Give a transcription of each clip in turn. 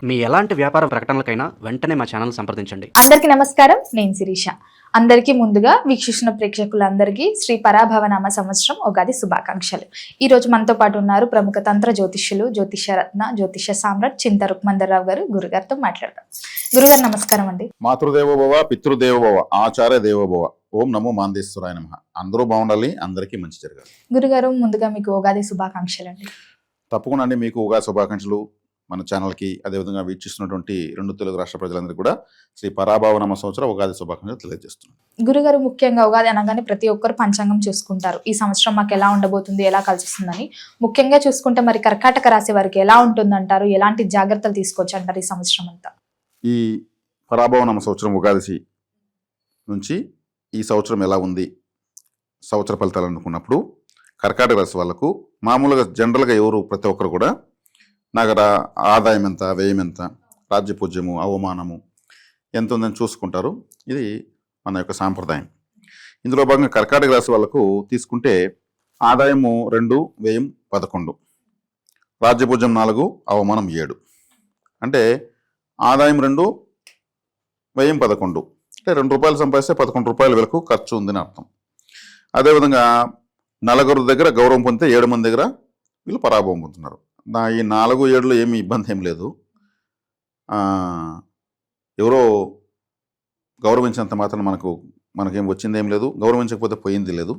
మీ ఎలాంటి వ్యాపార ప్రకటనలకైనా వెంటనే మా ఛానల్ సంప్రదించండి. అందరికీ నమస్కారం, నేను శిరీష. అందరికీ ముందుగా వీక్షిస్తున్న ప్రేక్షకులందరికీ శ్రీ పరాభవనామ సంవత్సరం ఉగాది శుభాకాంక్షలు. ఈ రోజు మనతో పాటు ఉన్నారు ప్రముఖ తంత్ర జ్యోతిష్యులు, జ్యోతిష రత్న, జ్యోతిష సామ్రాట్ చింత రుక్మందర్రావు గారు. గురుగారితో మాట్లాడదాం. గురుగారు నమస్కారం అండి. మాతృదేవోభవ, పితృదేవోభవ, ఆచార్య దేవోభవ. ఓం నమో మాందేశ్వరాయ నమః. అందరూ బాగుండాలి, అందరికీ మంచి జరగాలి. గురుగారు ముందుగా మీకు ఉగాది శుభాకాంక్షలు అండి. తప్పకుండా అండి, మీకు ఉగాది శుభాకాంక్షలు. మన ఛానల్కి అదేవిధంగా వీక్షిస్తున్నటువంటి 2 తెలుగు రాష్ట్ర ప్రజలందరికీ కూడా శ్రీ పరాభవనామ సంవత్సరం ఉగాది శుభాకాంక్షలు తెలియజేస్తున్నాను. గురుగారు ముఖ్యంగా ఉగాది అనగానే ప్రతి ఒక్కరు పంచాంగం చూసుకుంటారు. ఈ సంవత్సరం మాకు ఎలా ఉండబోతుంది, ఎలా కలిసిస్తుందని. ముఖ్యంగా చూసుకుంటే మరి కర్కాటక రాశి వారికి ఎలా ఉంటుందంటారు, ఎలాంటి జాగ్రత్తలు తీసుకోవచ్చు అంటారు ఈ సంవత్సరం అంతా? ఈ పరాభవనామ సంవత్సరం ఉగాది నుంచి ఈ సంవత్సరం ఎలా ఉంది, సంవత్సర ఫలితాలు అనుకున్నప్పుడు కర్కాటక రాశి వాళ్ళకు మామూలుగా జనరల్గా ఎవరు ప్రతి ఒక్కరు కూడా నగర ఆదాయం ఎంత, వ్యయం ఎంత, రాజ్యపూజ్యము, అవమానము ఎంత ఉందని చూసుకుంటారు. ఇది మన యొక్క సాంప్రదాయం. ఇందులో భాగంగా కర్కాటక రాశి వాళ్ళకు తీసుకుంటే ఆదాయము 2, వ్యయం 11, రాజ్యపూజ్యం 4, అవమానం 7. అంటే ఆదాయం 2, వ్యయం 11. అంటే ₹2 సంపాదిస్తే ₹11 వీళ్ళకు ఖర్చు ఉందని అర్థం. అదేవిధంగా నలుగురు దగ్గర గౌరవం పొందితే 7 మంది దగ్గర వీళ్ళు పరాభవం పొందుతున్నారు. ఈ 4, 7లో ఏమి ఇబ్బంది ఏం లేదు. ఎవరో గౌరవించినంత మాత్రం మనకేం వచ్చింది ఏం లేదు, గౌరవించకపోతే పోయింది లేదు.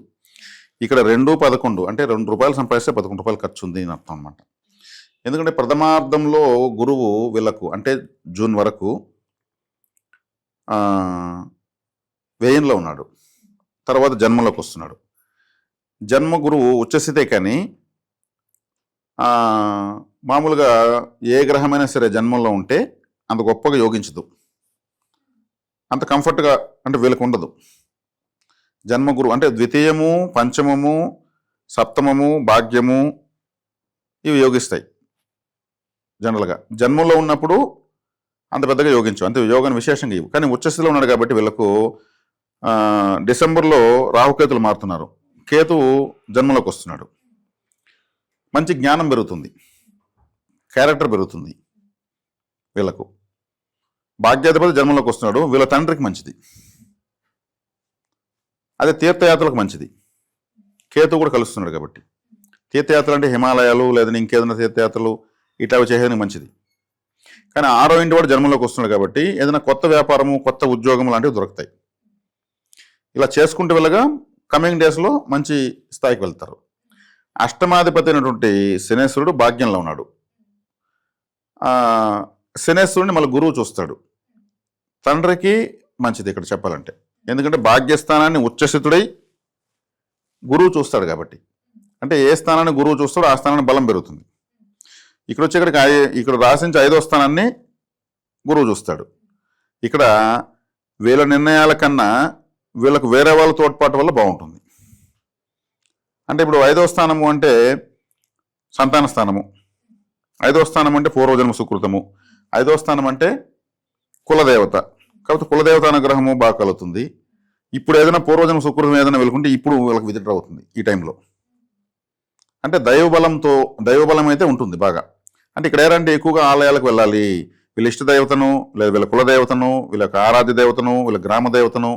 ఇక్కడ 2, 11 అంటే ₹2 సంపాదిస్తే ₹11 ఖర్చు ఉంది అని అర్థం అనమాట. ఎందుకంటే ప్రథమార్థంలో గురువు వీళ్ళకు అంటే జూన్ వరకు వ్యయంలో ఉన్నాడు, తర్వాత జన్మలోకి వస్తున్నాడు. జన్మ గురువు ఉచ్చస్థితే కానీ మామూలుగా ఏ గ్రహమైనా సరే జన్మంలో ఉంటే అంత గొప్పగా యోగించదు, అంత కంఫర్ట్గా అంటే వీళ్ళకు ఉండదు. జన్మగురు అంటే ద్వితీయము, పంచమము, సప్తమము, భాగ్యము ఇవి యోగిస్తాయి జనరల్గా. జన్మంలో ఉన్నప్పుడు అంత పెద్దగా యోగించు, అంతే యోగాన్ని విశేషంగా ఇవ్వు. కానీ ఉచ్చస్థితిలో ఉన్నాడు కాబట్టి వీళ్ళకు డిసెంబర్లో రాహుకేతులు మారుతున్నారు, కేతువు జన్మలోకి వస్తున్నాడు. మంచి జ్ఞానం పెరుగుతుంది, క్యారెక్టర్ పెరుగుతుంది వీళ్ళకు. భాగ్యాధిపతి జన్మలోకి వస్తున్నాడు, వీళ్ళ తండ్రికి మంచిది. అదే తీర్థయాత్రలకు మంచిది, కేతు కూడా కలుస్తున్నాడు కాబట్టి. తీర్థయాత్రలు అంటే హిమాలయాలు లేదా ఇంకేదైనా తీర్థయాత్రలు ఇట్లా చేసేదానికి మంచిది. కానీ 6వ ఇంటి వాడు జన్మలోకి వస్తున్నాడు కాబట్టి ఏదైనా కొత్త వ్యాపారము, కొత్త ఉద్యోగం లాంటివి దొరుకుతాయి. ఇలా చేసుకుంటూ వెళ్ళగా కమింగ్ డేస్లో మంచి స్థాయికి వెళ్తారు. అష్టమాధిపతి అయినటువంటి శనేశ్వరుడు భాగ్యంలో ఉన్నాడు. శనేశ్వరుడిని మళ్ళీ గురువు చూస్తాడు, తండ్రికి మంచిది ఇక్కడ చెప్పాలంటే. ఎందుకంటే భాగ్యస్థానాన్ని ఉచ్చస్థితుడై గురువు చూస్తాడు కాబట్టి. అంటే ఏ స్థానాన్ని గురువు చూస్తాడో ఆ స్థానాన్ని బలం పెరుగుతుంది. ఇక్కడ వచ్చేక్కడికి ఇక్కడ రాసించి 5వ స్థానాన్ని గురువు చూస్తాడు. ఇక్కడ వీళ్ళ నిర్ణయాల కన్నా వీళ్ళకు వేరే వాళ్ళ తోడ్పాటు వల్ల బాగుంటుంది. అంటే ఇప్పుడు 5వ స్థానము అంటే సంతాన స్థానము, 5వ స్థానం అంటే పూర్వజన్మ సుకృతము, 5వ స్థానం అంటే కులదేవత. కాబట్టి కులదేవత అనుగ్రహము బాగా కలుగుతుంది. ఇప్పుడు ఏదైనా పూర్వజన్మ సుకృతం ఏదైనా వెళ్ళుకుంటే ఇప్పుడు వీళ్ళకి విజిట్ అవుతుంది ఈ టైంలో. అంటే దైవబలం అయితే ఉంటుంది బాగా. అంటే ఇక్కడ ఏంటంటే ఎక్కువగా ఆలయాలకు వెళ్ళాలి, వీళ్ళ ఇష్ట దేవతను లేదా వీళ్ళ కులదేవతను, వీళ్ళ ఆరాధ్య దేవతను, వీళ్ళ గ్రామ దేవతను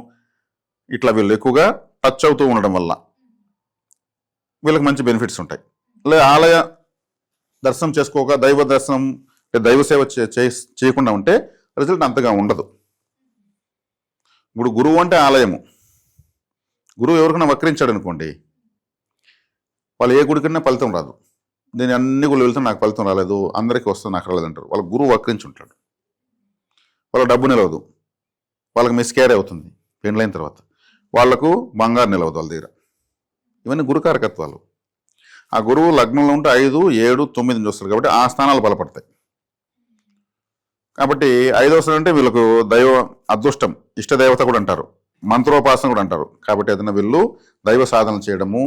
ఇట్లా వీళ్ళు ఎక్కువగా టచ్ అవుతూ ఉండడం వల్ల వీళ్ళకి మంచి బెనిఫిట్స్ ఉంటాయి. లేదా ఆలయ దర్శనం చేసుకోక దైవ దర్శనం దైవ సేవ చేయకుండా ఉంటే రిజల్ట్ అంతగా ఉండదు. ఇప్పుడు గురువు అంటే ఆలయము. గురువు ఎవరికైనా వక్రించాడు అనుకోండి, వాళ్ళు ఏ గుడికైనా ఫలితం రాదు. నేను అన్ని గుళ్ళు వెళ్తే నాకు ఫలితం రాలేదు, అందరికీ వస్తుంది నాకు రాలేదంటారు. వాళ్ళ గురువు వక్రించి ఉంటాడు, వాళ్ళ డబ్బు నిలవదు, వాళ్ళకి మిస్క్యారీ అవుతుంది పెళ్ళైన తర్వాత, వాళ్లకు బంగారు నిలవదు వాళ్ళ దగ్గర. ఇవన్నీ గురుకారకత్వాలు. ఆ గురువు లగ్నంలో ఉంటే 5, 7, 9 చూస్తారు కాబట్టి ఆ స్థానాలు బలపడతాయి. కాబట్టి 5వ స్థానం అంటే వీళ్ళకు దైవ అదృష్టం, ఇష్టదేవత కూడా అంటారు, మంత్రోపాసన కూడా అంటారు. కాబట్టి ఏదైనా వీళ్ళు దైవ సాధన చేయడము,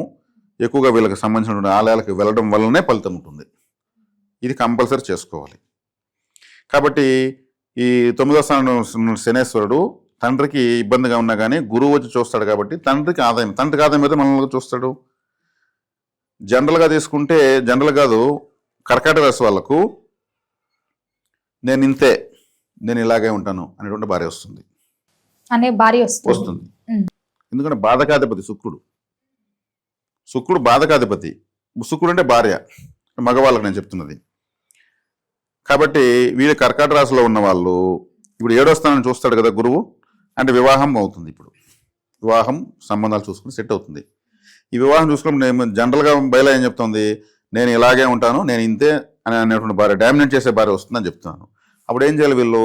ఎక్కువగా వీళ్ళకి సంబంధించిన ఆలయాలకు వెళ్ళడం వల్లనే ఫలితం ఉంటుంది. ఇది కంపల్సరీ చేసుకోవాలి. కాబట్టి ఈ 9వ స్థానం శనేశ్వరుడు తండ్రికి ఇబ్బందిగా ఉన్నా కానీ గురువు వచ్చి చూస్తాడు కాబట్టి తండ్రికి ఆదాయం అయితే మనల్ని చూస్తాడు. జనరల్గా తీసుకుంటే జనరల్ కాదు, కర్కాటక రాశి వాళ్ళకు నేను ఇంతే, నేను ఇలాగే ఉంటాను అనేటువంటి భార్య వస్తుంది. అనే భార్య వస్తుంది. వస్తుంది ఉమ్. ఎందుకంటే బాధకాధిపతి శుక్రుడు. శుక్రుడు బాధకాధిపతి. శుక్రుడు అంటే భార్య, మగవాళ్ళకి నేను చెప్తున్నది. కాబట్టి వీళ్ళు కర్కాట రాశిలో ఉన్న వాళ్ళు ఇప్పుడు 7వ స్థానాన్ని చూస్తాడు కదా గురువు, అంటే వివాహం అవుతుంది. ఇప్పుడు వివాహం సంబంధాలు చూసుకుని సెట్ అవుతుంది. ఈ వివాహం చూసుకుని నేను జనరల్గా బయలు ఏం చెప్తుంది, నేను ఇలాగే ఉంటాను, నేను ఇంతే అని అనేటువంటి భార్య, డామినేట్ చేసే భార్య వస్తుందని చెప్తున్నాను. అప్పుడు ఏం చేయాలి, వీళ్ళు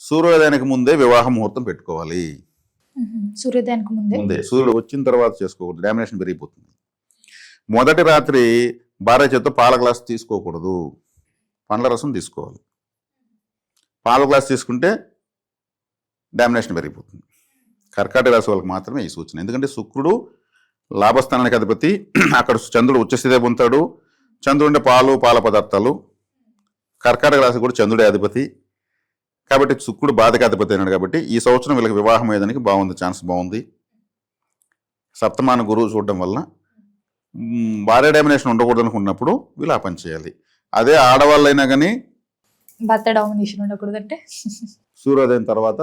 సూర్యోదయానికి ముందే వివాహ ముహూర్తం పెట్టుకోవాలి. సూర్యోదయానికి ముందే సూర్యుడు వచ్చిన తర్వాత చేసుకోకూడదు, డామినేషన్ పెరిగిపోతుంది. మొదటి రాత్రి భార్య చేత పాల గ్లాస్ తీసుకోకూడదు, పండ్ల రసం తీసుకోవాలి. పాల గ్లాస్ తీసుకుంటే డామినేషన్ పెరిగిపోతుంది. కర్కాటక రాశి వాళ్ళకి మాత్రమే ఈ సూచన. ఎందుకంటే శుక్రుడు లాభస్థానానికి అధిపతి, అక్కడ చంద్రుడు ఉచ్చస్థితే పొందుతాడు. చంద్రుడు అంటే పాలు, పాల పదార్థాలు. కర్కాటక రాశి కూడా చంద్రుడే అధిపతి కాబట్టి శుక్రుడు బాధక అధిపతి అయినాడు. కాబట్టి ఈ సంవత్సరం వీళ్ళకి వివాహం అయ్యేదానికి బాగుంది, ఛాన్స్ బాగుంది. సప్తమాన గురువు చూడడం వల్ల భార్య డామినేషన్ ఉండకూడదు అనుకున్నప్పుడు వీళ్ళు ఆ పని చేయాలి. అదే ఆడవాళ్ళైనా కానీ భర్త డామినేషన్ ఉండకూడదంటే సూర్యోదయం తర్వాత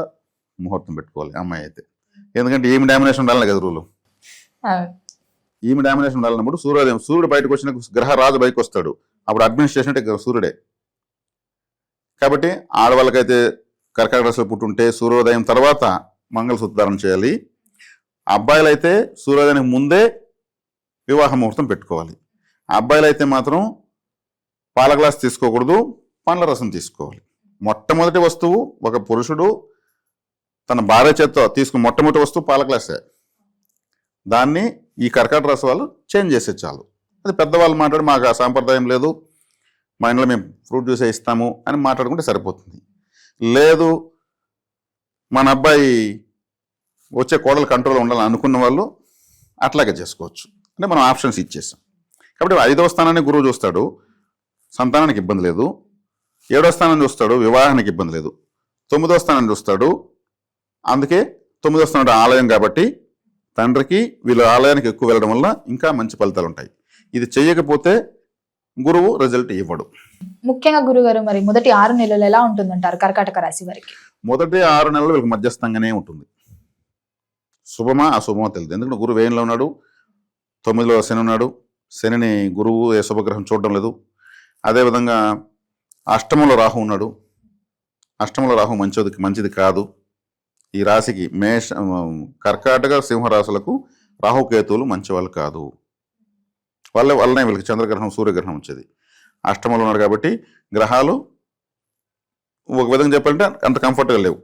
ముహూర్తం పెట్టుకోవాలి అమ్మాయి అయితే. ఎందుకంటే ఈమె డామినేషన్ ఉండాలి కదా రూలు. ఈమె డామినేషన్ ఉండాలన్నప్పుడు సూర్యోదయం, సూర్యుడు బయటకు వచ్చిన గ్రహ రాజు బయటకు వస్తాడు, అప్పుడు అడ్మినిస్ట్రేషన్ అంటే సూర్యుడే. కాబట్టి ఆడవాళ్ళకైతే కర్కాటక రాశిలో పుట్టుంటే సూర్యోదయం తర్వాత మంగళసూత్ర ధారణ చేయాలి. అబ్బాయిలు అయితే సూర్యోదయానికి ముందే వివాహ ముహూర్తం పెట్టుకోవాలి. అబ్బాయిలు అయితే మాత్రం పాల గ్లాస్ తీసుకోకూడదు, పండ్ల రసం తీసుకోవాలి. మొట్టమొదటి వస్తువు ఒక పురుషుడు తన భార్య చేత్తో తీసుకుని మొట్టమొదటి వస్తువు పాల గ్లాసే. దాన్ని ఈ కర్కాటక రాశి వాళ్ళు చేంజ్ చేసే చాలు. అది పెద్దవాళ్ళు మాట్లాడి మాకు ఆ సాంప్రదాయం లేదు, మా ఇంట్లో మేము ఫ్రూట్ జ్యూసే ఇస్తాము అని మాట్లాడుకుంటే సరిపోతుంది. లేదు మన అబ్బాయి వచ్చే కోడలు కంట్రోల్ ఉండాలని అనుకున్న వాళ్ళు అట్లాగే చేసుకోవచ్చు. అంటే మనం ఆప్షన్స్ ఇచ్చేసాం. కాబట్టి 5వ స్థానాన్ని గురువు చూస్తాడు, సంతానానికి ఇబ్బంది లేదు. 7వ స్థానం చూస్తాడు, వివాహానికి ఇబ్బంది లేదు. 9వ స్థానం చూస్తాడు, అందుకే 9వ స్థానం ఆలయం కాబట్టి తండ్రికి వీళ్ళు ఆలయానికి ఎక్కువ వెళ్ళడం వల్ల ఇంకా మంచి ఫలితాలు ఉంటాయి. ఇది చెయ్యకపోతే గురువు రిజల్ట్ ఇవ్వడు. ముఖ్యంగా గురుగారు మరి మొదటి 6 నెలలు ఎలా ఉంటుందంటారు కర్కాటక రాశి వారికి? మొదటి 6 నెలలు వీళ్ళకి మధ్యస్థంగానే ఉంటుంది. శుభమా అశుభమా తెలియదు. ఎందుకంటే గురువు వేయంలో ఉన్నాడు, 9లో శని ఉన్నాడు. శనిని గురువు ఏ శుభగ్రహం చూడడం లేదు. అదేవిధంగా అష్టమంలో రాహు ఉన్నాడు. అష్టమంలో రాహు మంచిది కాదు. ఈ రాశికి కర్కాటక సింహరాశులకు రాహుకేతువులు మంచి వాళ్ళు కాదు. వల్లనే వీళ్ళకి చంద్రగ్రహం సూర్యగ్రహం వచ్చేది. అష్టమంలో ఉన్నాడు కాబట్టి గ్రహాలు ఒక విధంగా చెప్పాలంటే అంత కంఫర్ట్గా లేవు.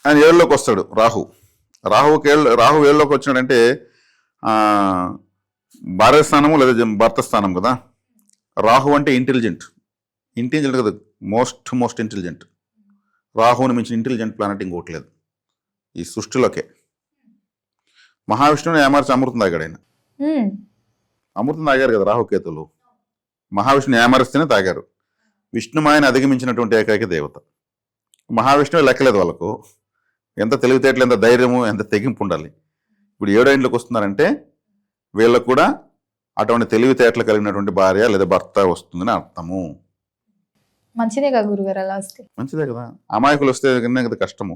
ఆయన 7లోకి వస్తాడు రాహు. రాహు 7లోకి వచ్చినాడంటే భార్య స్థానము లేదా భర్త స్థానం కదా. రాహు అంటే ఇంటెలిజెంట్ కదా, మోస్ట్ ఇంటెలిజెంట్. రాహుని మించిన ఇంటెలిజెంట్ ప్లానెట్ ఇంకోటి లేదు ఈ సృష్టిలోకే. మహావిష్ణువుని ఏమార్చి అమృతం తాగాడు ఆయన. అమృతం తాగారు కదా రాహుకేతులు. మహావిష్ణుని ఏమారిస్తేనే తాగారు. విష్ణుమాయని అధిగమించినటువంటి ఏకైక దేవత మహావిష్ణువు. లెక్కలేదు వాళ్ళకు. ఎంత తెలివితేటలు, ఎంత ధైర్యము, ఎంత తెగింపు ఉండాలి. ఇప్పుడు 7వ ఇంట్లోకి వస్తున్నారంటే వీళ్ళకు కూడా అటువంటి తెలివితేటలు కలిగినటువంటి భార్య లేదా భర్త వస్తుందని అర్థము. మంచిదే కదా గురుగారు అలా వస్తే? మంచిదే కదా. అమాయకులు వస్తే కదా కష్టము.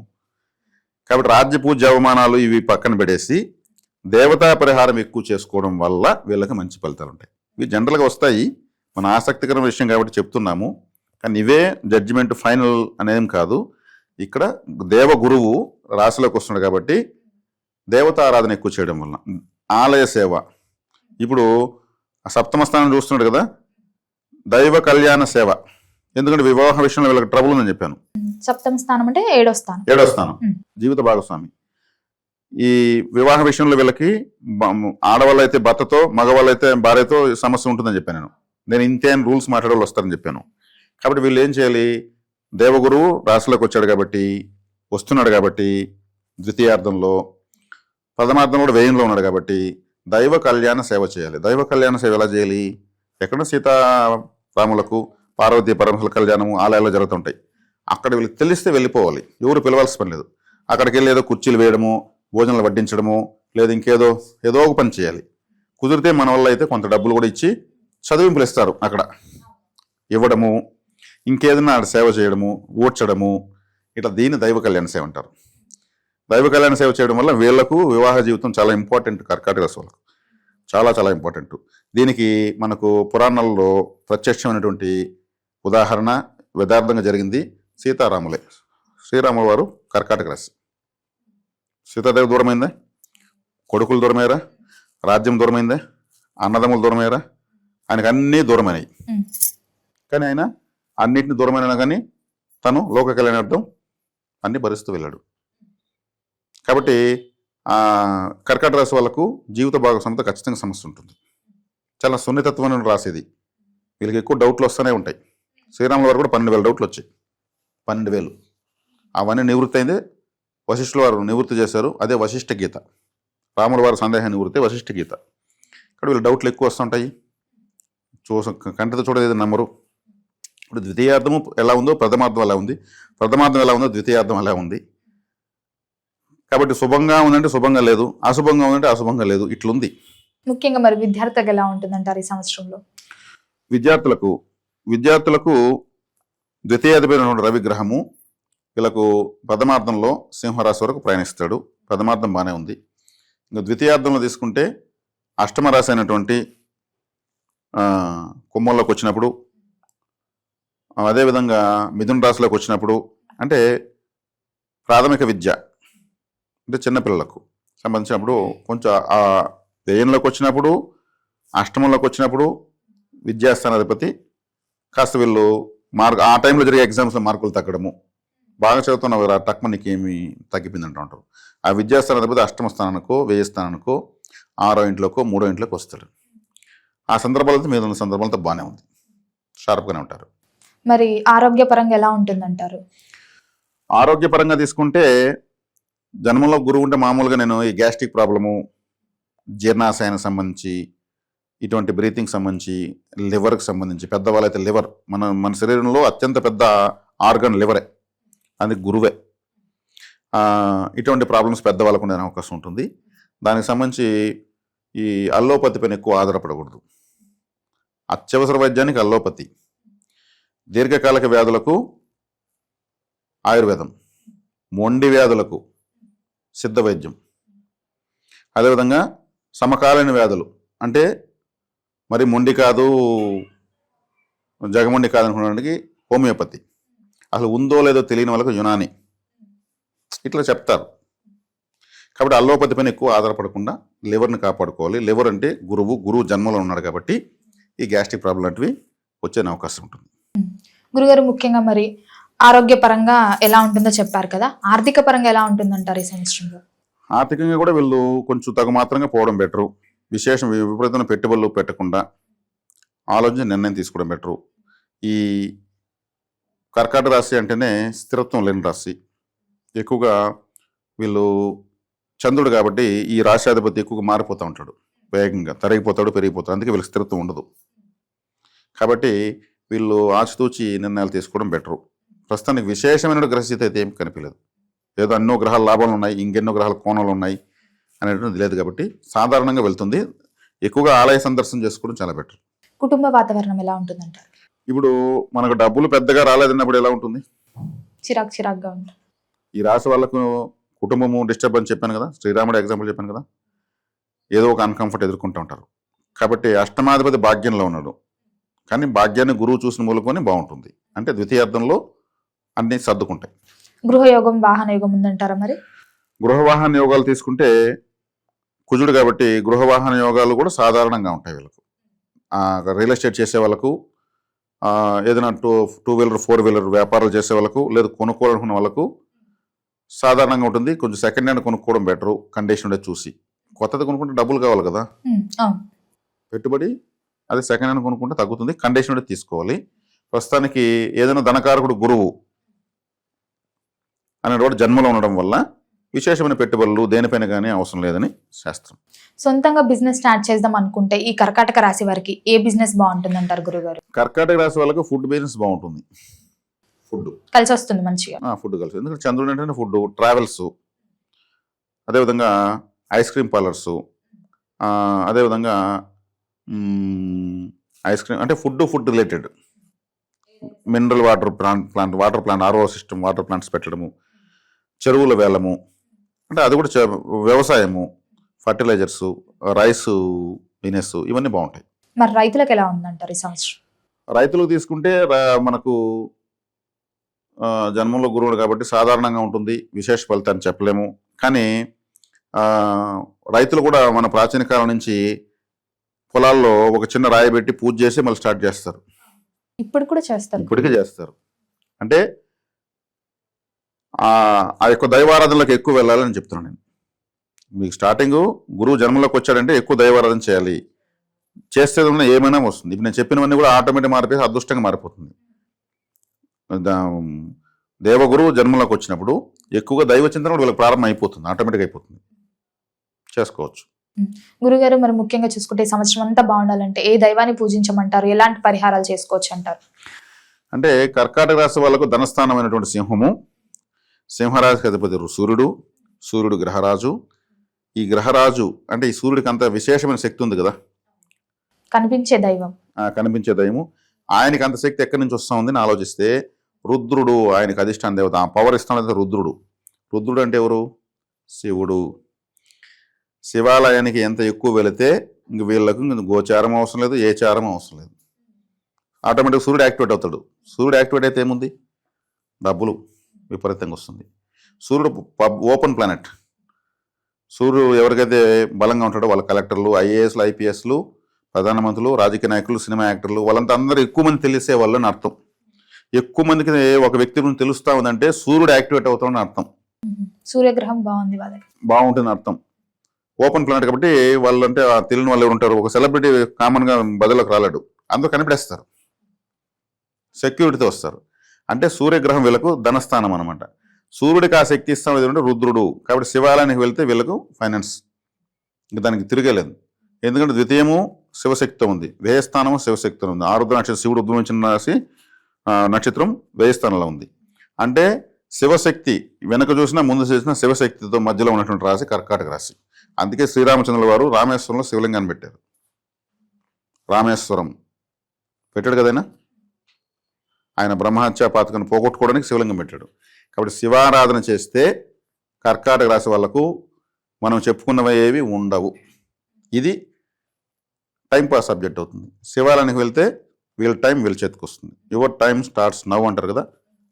కాబట్టి రాజ్య పూజ అవమానాలు ఇవి పక్కన పెడేసి దేవతా పరిహారం ఎక్కువ చేసుకోవడం వల్ల వీళ్ళకి మంచి ఫలితాలు ఉంటాయి. ఇవి జనరల్గా వస్తాయి, మన ఆసక్తికరమైన విషయం కాబట్టి చెప్తున్నాము. కానీ ఇవే జడ్జిమెంట్ ఫైనల్ అనేం కాదు. ఇక్కడ దేవ గురువు రాశిలోకి వస్తున్నాడు కాబట్టి దేవతా ఆరాధన ఎక్కువ చేయడం వలన ఆలయ సేవ. ఇప్పుడు సప్తమ స్థానం చూస్తున్నాడు కదా, దైవ కళ్యాణ సేవ. ఎందుకంటే వివాహ విషయంలో వీళ్ళకి ట్రబుల్ ఉందని చెప్పాను. సప్తమ స్థానం అంటే 7వ స్థానం. 7వ స్థానం జీవిత భాగస్వామి. ఈ వివాహ విషయంలో వీళ్ళకి ఆడవాళ్ళు అయితే భర్తతో, మగవాళ్ళు అయితే భార్యతో సమస్య ఉంటుందని చెప్పాను నేను ఇంతే అని రూల్స్ మాట్లాడే వాళ్ళు వస్తారని చెప్పాను. కాబట్టి వీళ్ళు ఏం చేయాలి, దేవగురువు రాశిలోకి వచ్చాడు కాబట్టి, వస్తున్నాడు కాబట్టి ద్వితీయార్థంలో, ప్రథమార్థంలో కూడా వ్యయంలో ఉన్నాడు కాబట్టి దైవ కళ్యాణ సేవ చేయాలి. దైవ కళ్యాణ సేవ ఎలా చేయాలి? ఎక్కడ సీతారాములకు పార్వతీ పరమేశ్వరుల కళ్యాణము ఆలయాల్లో జరుగుతుంటాయి. అక్కడ వీళ్ళకి తెలిస్తే వెళ్ళిపోవాలి, ఎవరు పిలవాల్సిన పని లేదు. అక్కడికి వెళ్ళి ఏదో కుర్చీలు వేయడము, భోజనాలు వడ్డించడము, లేదా ఏదో ఒక పని చేయాలి. కుదిరితే మన వల్ల అయితే కొంత డబ్బులు కూడా ఇచ్చి చదివింపులు ఇస్తారు, అక్కడ ఇవ్వడము. ఇంకేదైనా ఆడ సేవ చేయడము, ఊడ్చడము, ఇట్లా దీన్ని దైవ కళ్యాణ సేవ అంటారు. దైవ కళ్యాణ సేవ చేయడం వల్ల వీళ్లకు వివాహ జీవితం చాలా ఇంపార్టెంట్. కర్కాటక రాశి వాళ్ళకు చాలా చాలా ఇంపార్టెంట్. దీనికి మనకు పురాణాల్లో ప్రత్యక్షమైనటువంటి ఉదాహరణ యథార్థంగా జరిగింది సీతారాములే. శ్రీరాముల వారు కర్కాటక రాశి. సీతాదేవి దూరమైందా? కొడుకులు దూరమయ్యారా? రాజ్యం దూరమైందా? అన్నదమ్ములు దూరమయ్యారా? ఆయనకు అన్నీ దూరమైనవి. కానీ ఆయన అన్నిటిని దూరమైనా కానీ తను లోక కళ్యాణార్థం అన్ని భరిస్తూ వెళ్ళాడు. కాబట్టి కర్కాటక రాశి వాళ్ళకు జీవిత భాగస్వామితో ఖచ్చితంగా సమస్య ఉంటుంది. చాలా సున్నితత్వమైన రాసేది. వీళ్ళకి ఎక్కువ డౌట్లు వస్తూనే ఉంటాయి. శ్రీరాముల వారు కూడా 12,000 డౌట్లు వచ్చాయి. 12,000 అవన్నీ నివృత్తి అయిందే. వశిష్ఠుల వారు నివృత్తి చేశారు. అదే వశిష్ఠ గీత. రాముల వారి సందేహాన్ని నివృత్తి వశిష్ఠ గీత. ఇక్కడ వీళ్ళు డౌట్లు ఎక్కువ వస్తుంటాయి. కంటితో చూడలేదు నమ్మరు. ఇప్పుడు ద్వితీయార్థము ఎలా ఉందో ప్రథమార్థం ఎలా ఉంది, ప్రథమార్థం ఎలా ఉందో ద్వితీయార్థం ఎలా ఉంది. కాబట్టి శుభంగా ఉందంటే శుభంగా లేదు, అశుభంగా ఉందంటే అశుభంగా లేదు, ఇట్లుంది. ముఖ్యంగా మరి విద్యార్థులకు ఎలా ఉంటుందంటారు ఈ సంవత్సరంలో? విద్యార్థులకు ద్వితీయాధిపతి రవిగ్రహము వీళ్ళకు ప్రథమార్థంలో సింహరాశి వరకు ప్రయాణిస్తాడు. ప్రథమార్థం బాగానే ఉంది. ఇంకా ద్వితీయార్థంలో తీసుకుంటే అష్టమ రాశి అయినటువంటి కుంభంలోకి వచ్చినప్పుడు, అదేవిధంగా మిథున రాశిలోకి వచ్చినప్పుడు, అంటే ప్రాథమిక విద్య అంటే చిన్నపిల్లలకు సంబంధించినప్పుడు కొంచెం ఆ వ్యయంలోకి వచ్చినప్పుడు, అష్టమంలోకి వచ్చినప్పుడు విద్యాస్థానాధిపతి కాస్త వీళ్ళు ఆ టైంలో జరిగే ఎగ్జామ్స్లో మార్కులు తగ్గడము, బాగా చదువుతున్న టక్మనికి ఏమి తగ్గిపోయింది అంటూ ఉంటారు. ఆ విద్యాస్థానాధిపతి అష్టమ స్థానానికో, వ్యయ స్థానానికో, 6వ ఇంట్లోకో 3వ ఇంట్లోకి వస్తాడు. ఆ సందర్భాలతో మీద ఉన్న సందర్భాలతో బాగానే ఉంది, షార్ప్గానే ఉంటారు. మరి ఆరోగ్యపరంగా ఎలా ఉంటుందంటారు? ఆరోగ్యపరంగా తీసుకుంటే జన్మంలో గురువు ఉంటే మామూలుగా నేను ఈ గ్యాస్ట్రిక్ ప్రాబ్లము, జీర్ణాశయానికి సంబంధించి, ఇటువంటి బ్రీతింగ్ సంబంధించి, లివర్కి సంబంధించి, పెద్దవాళ్ళైతే లివర్ మన శరీరంలో అత్యంత పెద్ద ఆర్గన్ లివరే, అది గురువే. ఇటువంటి ప్రాబ్లమ్స్ పెద్దవాళ్ళకు ఉండే అవకాశం ఉంటుంది. దానికి సంబంధించి ఈ అల్లోపతి పైన ఎక్కువ ఆధారపడకూడదు. అత్యవసర వైద్యానికి అల్లోపతి, దీర్ఘకాలిక వ్యాధులకు ఆయుర్వేదం, మొండి వ్యాధులకు సిద్ధ వైద్యం, అదేవిధంగా సమకాలీన వ్యాధులు అంటే మరి మొండి కాదు జగమొండి కాదు అనుకునేవాడికి హోమియోపతి, అసలు ఉందో లేదో తెలియని వాళ్ళకు యునాని, ఇట్లా చెప్తారు. కాబట్టి అల్లోపతి పైన ఎక్కువ ఆధారపడకుండా లివర్ని కాపాడుకోవాలి. లివర్ అంటే గురువు జన్మలో ఉన్నాడు కాబట్టి ఈ గ్యాస్ట్రిక్ ప్రాబ్లం లాంటివి వచ్చే అవకాశం ఉంటుంది. గురుగారు, ముఖ్యంగా మరి ఆరోగ్యపరంగా ఎలా ఉంటుందో చెప్పారు కదా, ఆర్థిక పరంగా ఎలా ఉంటుందంటారు ఈ సంవత్సరంలో? ఆర్థికంగా కూడా వీళ్ళు కొంచెం తగు మాత్రంగా పోవడం బెటరు. విపరీతమైన పెట్టుబడులు పెట్టకుండా ఆలోచించి నిర్ణయం తీసుకోవడం బెటరు. ఈ కర్కాటక రాశి అంటేనే స్థిరత్వం లేని రాశి. ఎక్కువగా వీళ్ళు చంద్రుడు కాబట్టి ఈ రాశ్యాధిపతి ఎక్కువగా మారిపోతూ ఉంటాడు, వేగంగా తరిగిపోతాడు, పెరిగిపోతాడు. అందుకే వీళ్ళకి స్థిరత్వం ఉండదు. కాబట్టి వీళ్ళు ఆచితూచి నిర్ణయాలు తీసుకోవడం బెటరు. ప్రస్తుతానికి విశేషమైన గ్రహస్థితి అయితే ఏం కనిపించలేదు. ఏదో ఎన్నో గ్రహాల లాభాలు ఉన్నాయి, ఇంకెన్నో గ్రహాల కోణాలు ఉన్నాయి అనేటువంటిది లేదు. కాబట్టి సాధారణంగా వెళ్తుంది. ఎక్కువగా ఆలయ సందర్శన చేసుకోవడం చాలా బెటర్. కుటుంబ వాతావరణం ఎలా ఉంటుందంటారు? ఇప్పుడు మనకు డబ్బులు పెద్దగా రాలేదన్నప్పుడు ఎలా ఉంటుంది? చిరాకుగా ఉంటుంది. ఈ రాశి వాళ్ళకు కుటుంబము డిస్టర్బ్ అని చెప్పాను కదా, శ్రీరాముడు ఎగ్జాంపుల్ చెప్పాను కదా, ఏదో ఒక అన్కంఫర్ట్ ఎదుర్కొంటూ ఉంటారు. కాబట్టి అష్టమాధిపతి భాగ్యంలో ఉన్నాడు, కానీ భాగ్యాన్ని గురువు చూసిన మూలుకొని బాగుంటుంది. అంటే ద్వితీయార్థంలో అన్నీ సర్దుకుంటాయి. గృహయోగం, వాహన యోగం ఉందంటారా? మరి గృహవాహన యోగాలు తీసుకుంటే కుజుడు కాబట్టి గృహవాహన యోగాలు కూడా సాధారణంగా ఉంటాయి వీళ్ళకు. రియల్ ఎస్టేట్ చేసే వాళ్ళకు, ఏదైనా టూ వీలర్ 4 వీలర్ వ్యాపారాలు చేసే వాళ్ళకు, లేదు కొనుక్కోవాలనుకున్న వాళ్ళకు సాధారణంగా ఉంటుంది. కొంచెం సెకండ్ హ్యాండ్ కొనుక్కోవడం బెటరు, కండిషన్ ఉండే చూసి. కొత్తది కొనుక్కుంటే డబ్బులు కావాలి కదా పెట్టుబడి, అదే సెకండ్ హ్యాండ్ కొనుక్కుంటే తగ్గుతుంది. కండిషన్ ఉండే తీసుకోవాలి. ప్రస్తుతానికి ఏదైనా ధనకారకుడు గురువు అనేటువంటి జన్మలో ఉండడం వల్ల విశేషమైన పెట్టుబడులు దేనిపైన కానీ అవసరం లేదని శాస్త్రం. సొంతంగా బిజినెస్ స్టార్ట్ చేద్దాం అనుకుంటే ఈ కర్కాటక రాశి వారికి ఏ బిజినెస్ బాగుంటుంది అంటారు గురుగారు? కర్కాటక రాశి వాళ్ళకు ఫుడ్ బిజినెస్ బాగుంటుంది. ఫుడ్ కలిసి వస్తుంది మంచిగా. ఫుడ్ కలిసి, ఎందుకంటే చంద్రుడు అంటే ఫుడ్, ట్రావెల్స్, అదేవిధంగా ఐస్ క్రీమ్ పార్లర్సు, అదేవిధంగా ఐస్ క్రీమ్ అంటే food related mineral water water plant RO system water plants పెట్టడము, చెరువుల వేలము, అంటే అది కూడా వ్యవసాయము, ఫర్టిలైజర్స్, రైస్ బిజినెస్, ఇవన్నీ బాగుంటాయి. మరి రైతులకు ఎలా ఉందంటారు ఈ సంవత్సరం? రైతులకు తీసుకుంటే మనకు జన్మంలో గురువుడు కాబట్టి సాధారణంగా ఉంటుంది, విశేష ఫలితాన్ని చెప్పలేము. కానీ రైతులు కూడా మన ప్రాచీన కాలం నుంచి పొలాల్లో ఒక చిన్న రాయి పెట్టి పూజ చేసి మళ్ళీ స్టార్ట్ చేస్తారు. ఇప్పుడు కూడా చేస్తారు. ఇప్పటికే చేస్తారు. అంటే ఆ యొక్క దైవారాధనలకు ఎక్కువ వెళ్ళాలని చెప్తున్నాను నేను. మీకు స్టార్టింగ్ గురువు జన్మలోకి వచ్చాడంటే ఎక్కువ దైవారాధన చేయాలి. చేస్తే ఏమైనా వస్తుంది. ఇప్పుడు నేను చెప్పినవన్నీ కూడా ఆటోమేటిక్ మారిపోయి అదృష్టంగా మారిపోతుంది. దేవగురువు జన్మలోకి వచ్చినప్పుడు ఎక్కువగా దైవ చింతన కూడా వీళ్ళకి ప్రారంభం అయిపోతుంది, ఆటోమేటిక్ అయిపోతుంది, చేసుకోవచ్చు. గురుగారు, మరి ముఖ్యంగా చూసుకుంటే ఈ సంవత్సరం అంతా బాగుండాలంటే ఏ దైవాన్ని పూజించమంటారు, ఎలాంటి పరిహారాలు చేసుకోవచ్చు అంటారు? అంటే కర్కాటక రాశి వాళ్ళకు ధనస్థానమైనటువంటి సింహము, సింహరాశికి అధిపతి సూర్యుడు, సూర్యుడు గ్రహరాజు. ఈ గ్రహరాజు అంటే ఈ సూర్యుడికి అంత విశేషమైన శక్తి ఉంది కదా, కనిపించే దైవం. కనిపించే దైవము. ఆయనకి అంత శక్తి ఎక్కడి నుంచి వస్తూ ఉంది అని ఆలోచిస్తే రుద్రుడు ఆయనకి అధిష్టాన దేవత, ఆ పవర్ ఇస్తాను రుద్రుడు. రుద్రుడు అంటే ఎవరు? శివుడు. శివాలయానికి ఎంత ఎక్కువ వెళితే ఇంక వీళ్ళకు గోచారం అవసరం లేదు, ఏ చారం అవసరం లేదు, ఆటోమేటిక్ సూర్యుడు యాక్టివేట్ అవుతాడు. సూర్యుడు యాక్టివేట్ అయితే ఏముంది? డబ్బులు విపరీతంగా వస్తుంది. సూర్యుడు ఓపెన్ ప్లానెట్. సూర్యుడు ఎవరికైతే బలంగా ఉంటాడో వాళ్ళ కలెక్టర్లు, ఐఏఎస్లు, ఐపీఎస్లు, ప్రధానమంత్రులు, రాజకీయ నాయకులు, సినిమా యాక్టర్లు, వాళ్ళంతా అందరూ ఎక్కువ మంది తెలిసే వాళ్ళని అర్థం. ఎక్కువ మందికి ఒక వ్యక్తి గురించి తెలుస్తా ఉందంటే సూర్యుడు యాక్టివేట్ అవుతాడని అర్థం. సూర్యగ్రహం బాగుంది వాళ్ళకి, బాగుంటుంది అర్థం. ఓపెన్ ప్లానెట్ కాబట్టి వాళ్ళు అంటే తెలియని వాళ్ళు ఎవరు ఉంటారు? ఒక సెలబ్రిటీ కామన్ గా బదులకు రాలేడు, అందరూ కనిపెడేస్తారు, సెక్యూరిటీతో వస్తారు. అంటే సూర్యగ్రహం వీళ్ళకు ధనస్థానం అనమాట. సూర్యుడికి ఆ శక్తి ఇస్తాం ఏంటంటే రుద్రుడు. కాబట్టి శివాలయానికి వెళ్తే వీళ్ళకు ఫైనాన్స్, ఇంకా దానికి తిరగలేదు. ఎందుకంటే ద్వితీయము శివశక్తితో ఉంది, వ్యయస్థానము శివశక్తితో ఉంది. ఆరుద్ర నక్షత్రం శివుడు ఉద్భవించిన రాశి నక్షత్రం వ్యయస్థానంలో ఉంది. అంటే శివశక్తి వెనక చూసినా ముందు చూసినా శివశక్తితో మధ్యలో ఉన్నటువంటి రాశి కర్కాటక రాశి. అందుకే శ్రీరామచంద్రుల వారు రామేశ్వరంలో శివలింగాన్ని పెట్టారు. రామేశ్వరం పెట్టాడు కదైనా, ఆయన బ్రహ్మహత్య పాతకను పోగొట్టుకోవడానికి శివలింగం పెట్టాడు. కాబట్టి శివారాధన చేస్తే కర్కాటక రాశి వాళ్లకు మనం చెప్పుకున్నవి ఏవి ఉండవు. ఇది టైంపాస్ సబ్జెక్ట్ అవుతుంది. శివాలయానికి వెళ్తే వీళ్ళ టైం వీళ్ళ చేతికి వస్తుంది. యువర్ టైం స్టార్ట్స్ నవ్ అంటారు కదా,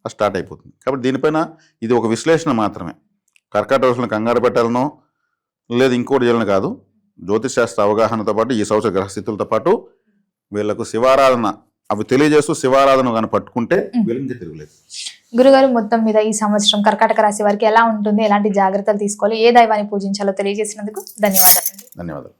అది స్టార్ట్ అయిపోతుంది. కాబట్టి దీనిపైన ఇది ఒక విశ్లేషణ మాత్రమే. కర్కాటక రాశులను కంగారు పెట్టాలనో లేదు ఇంకోటి చేయాలని కాదు. జ్యోతిష్ శాస్త్ర అవగాహనతో పాటు ఈ సంవత్సర గ్రహస్థితులతో పాటు వీళ్ళకు శివారాధన అవి తెలియజేస్తూ శివారాధన కానీ పట్టుకుంటే వీళ్ళకి తిరగలేదు. గురుగారు, మొత్తం మీద ఈ సంవత్సరం కర్కాటక రాశి వారికి ఎలా ఉంటుంది, ఎలాంటి జాగ్రత్తలు తీసుకోవాలి, ఏ దైవాన్ని పూజించాలో తెలియజేసినందుకు ధన్యవాదాలు. ధన్యవాదాలు.